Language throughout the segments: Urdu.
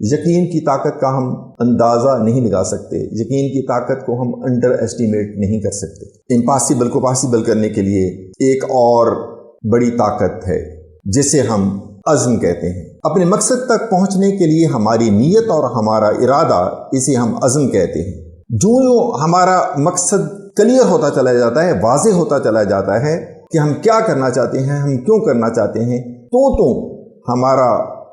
یقین کی طاقت کا ہم اندازہ نہیں لگا سکتے، یقین کی طاقت کو ہم انڈر ایسٹیمیٹ نہیں کر سکتے۔ امپاسبل کو پاسبل کرنے کے لیے ایک اور بڑی طاقت ہے جسے ہم عزم کہتے ہیں۔ اپنے مقصد تک پہنچنے کے لیے ہماری نیت اور ہمارا ارادہ، اسے ہم عزم کہتے ہیں۔ جو ہمارا مقصد کلیئر ہوتا چلا جاتا ہے، واضح ہوتا چلا جاتا ہے کہ ہم کیا کرنا چاہتے ہیں، ہم کیوں کرنا چاہتے ہیں، تو ہمارا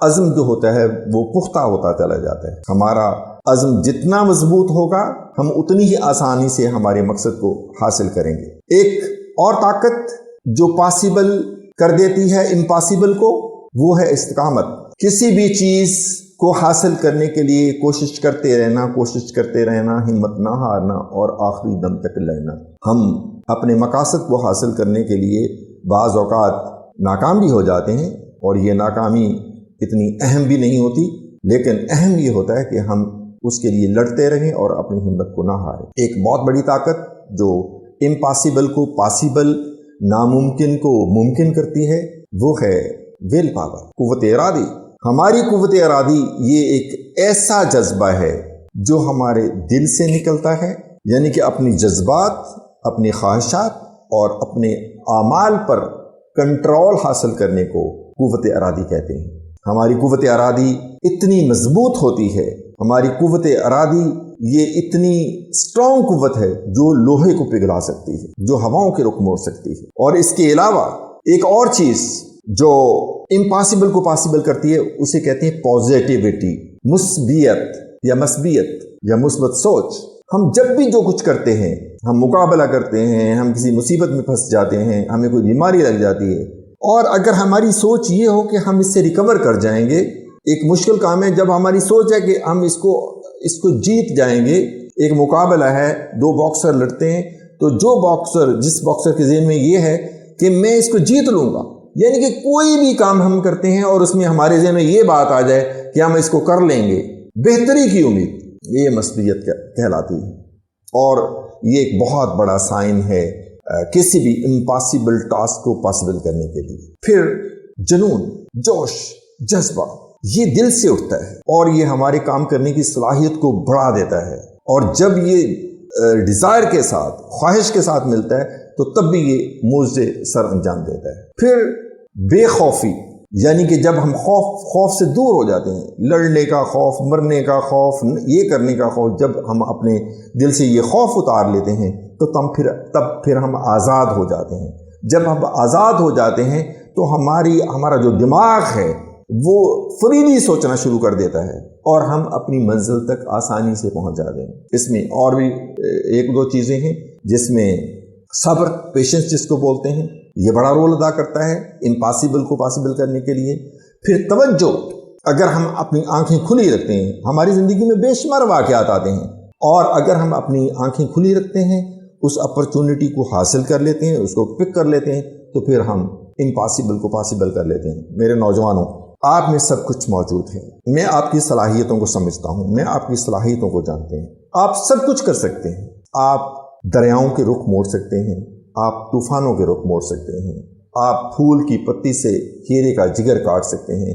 عزم جو ہوتا ہے وہ پختہ ہوتا چلا جاتا ہے۔ ہمارا عزم جتنا مضبوط ہوگا، ہم اتنی ہی آسانی سے ہمارے مقصد کو حاصل کریں گے۔ ایک اور طاقت جو پاسبل کر دیتی ہے امپاسبل کو، وہ ہے استقامت۔ کسی بھی چیز کو حاصل کرنے کے لیے کوشش کرتے رہنا، ہمت نہ ہارنا اور آخری دم تک لڑنا۔ ہم اپنے مقاصد کو حاصل کرنے کے لیے بعض اوقات ناکام بھی ہو جاتے ہیں، اور یہ ناکامی اتنی اہم بھی نہیں ہوتی، لیکن اہم یہ ہوتا ہے کہ ہم اس کے لیے لڑتے رہیں اور اپنی ہمت کو نہ ہاریں۔ ایک بہت بڑی طاقت جو امپاسبل کو پاسبل، ناممکن کو ممکن کرتی ہے، وہ ہے ویل پاور، قوت ارادی۔ ہماری قوت ارادی یہ ایک ایسا جذبہ ہے جو ہمارے دل سے نکلتا ہے، یعنی کہ اپنی جذبات، اپنی خواہشات اور اپنے اعمال پر کنٹرول حاصل کرنے کو قوت ارادی کہتے ہیں۔ ہماری قوت ارادی اتنی مضبوط ہوتی ہے، ہماری قوت ارادی یہ اتنی اسٹرانگ قوت ہے جو لوہے کو پگھلا سکتی ہے، جو ہواؤں کے رخ موڑ سکتی ہے۔ اور اس کے علاوہ ایک اور چیز جو امپاسبل کو پاسبل کرتی ہے، اسے کہتے ہیں پازیٹیوٹی، مثبیت یا مثبت سوچ۔ ہم جب بھی جو کچھ کرتے ہیں، ہم مقابلہ کرتے ہیں، ہم کسی مصیبت میں پھنس جاتے ہیں، ہمیں کوئی بیماری لگ جاتی ہے، اور اگر ہماری سوچ یہ ہو کہ ہم اس سے ریکور کر جائیں گے، ایک مشکل کام ہے، جب ہماری سوچ ہے کہ ہم اس کو جیت جائیں گے، ایک مقابلہ ہے، دو باکسر لڑتے ہیں، تو جس باکسر کے ذہن میں یہ ہے کہ میں اس کو جیت لوں گا، یعنی کہ کوئی بھی کام ہم کرتے ہیں اور اس میں ہمارے ذہن میں یہ بات آ جائے کہ ہم اس کو کر لیں گے، بہتری کی امید، یہ مثبیت کہلاتی ہے۔ اور یہ ایک بہت بڑا سائن ہے کسی بھی امپاسبل ٹاسک کو پاسبل کرنے کے لیے۔ پھر جنون، جوش، جذبہ، یہ دل سے اٹھتا ہے اور یہ ہمارے کام کرنے کی صلاحیت کو بڑھا دیتا ہے، اور جب یہ ڈیزائر کے ساتھ، خواہش کے ساتھ ملتا ہے تو تب بھی یہ موجزے سر انجام دیتا ہے۔ پھر بے خوفی، یعنی کہ جب ہم خوف سے دور ہو جاتے ہیں، لڑنے کا خوف، مرنے کا خوف، یہ کرنے کا خوف، جب ہم اپنے دل سے یہ خوف اتار لیتے ہیں تو تب پھر ہم آزاد ہو جاتے ہیں۔ جب ہم آزاد ہو جاتے ہیں تو ہمارا جو دماغ ہے وہ فریلی سوچنا شروع کر دیتا ہے، اور ہم اپنی منزل تک آسانی سے پہنچ جاتے ہیں۔ اس میں اور بھی ایک دو چیزیں ہیں جس میں صبر، پیشنس جس کو بولتے ہیں، یہ بڑا رول ادا کرتا ہے امپاسبل کو پاسبل کرنے کے لیے۔ پھر توجہ، اگر ہم اپنی آنکھیں کھلی رکھتے ہیں، ہماری زندگی میں بے شمار واقعات آتے ہیں، اور اگر ہم اپنی آنکھیں کھلی رکھتے ہیں، اس اپرچونٹی کو حاصل کر لیتے ہیں، اس کو پک کر لیتے ہیں، تو پھر ہم امپاسبل کو پاسبل کر لیتے ہیں۔ میرے نوجوانوں، آپ میں سب کچھ موجود ہے۔ میں آپ کی صلاحیتوں کو سمجھتا ہوں، میں آپ کی صلاحیتوں کو جانتے ہیں۔ آپ سب کچھ کر سکتے ہیں۔ آپ دریاؤں کے رخ موڑ سکتے ہیں، آپ طوفانوں کے رخ موڑ سکتے ہیں، آپ پھول کی پتی سے ہیرے کا جگر کاٹ سکتے ہیں،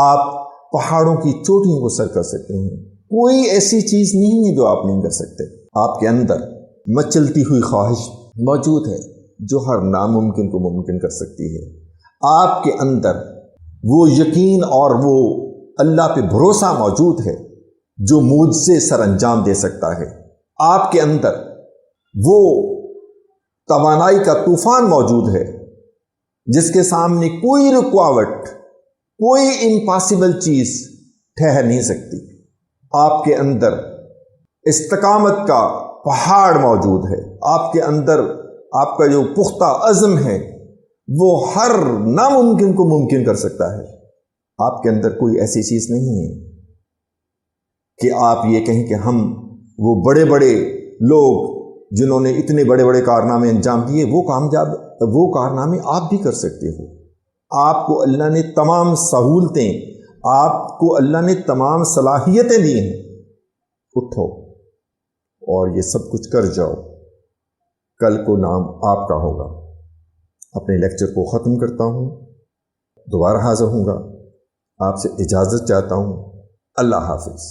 آپ پہاڑوں کی چوٹیوں کو سر کر سکتے ہیں۔ کوئی ایسی چیز نہیں ہے جو آپ نہیں کر سکتے۔ آپ کے اندر مچلتی ہوئی خواہش موجود ہے جو ہر ناممکن کو ممکن کر سکتی ہے۔ آپ کے اندر وہ یقین اور وہ اللہ پہ بھروسہ موجود ہے جو معجزے سر انجام دے سکتا ہے۔ آپ کے اندر وہ توانائی کا طوفان موجود ہے جس کے سامنے کوئی رکاوٹ، کوئی امپاسبل چیز ٹھہر نہیں سکتی۔ آپ کے اندر استقامت کا پہاڑ موجود ہے۔ آپ کے اندر آپ کا جو پختہ عزم ہے وہ ہر ناممکن کو ممکن کر سکتا ہے۔ آپ کے اندر کوئی ایسی چیز نہیں ہے کہ آپ یہ کہیں کہ ہم وہ بڑے بڑے لوگ جنہوں نے اتنے بڑے بڑے کارنامے انجام دیے، وہ کارنامے آپ بھی کر سکتے ہو۔ آپ کو اللہ نے تمام سہولتیں، آپ کو اللہ نے تمام صلاحیتیں دی ہیں۔ اٹھو اور یہ سب کچھ کر جاؤ، کل کو نام آپ کا ہوگا۔ اپنے لیکچر کو ختم کرتا ہوں، دوبارہ حاضر ہوں گا۔ آپ سے اجازت چاہتا ہوں۔ اللہ حافظ.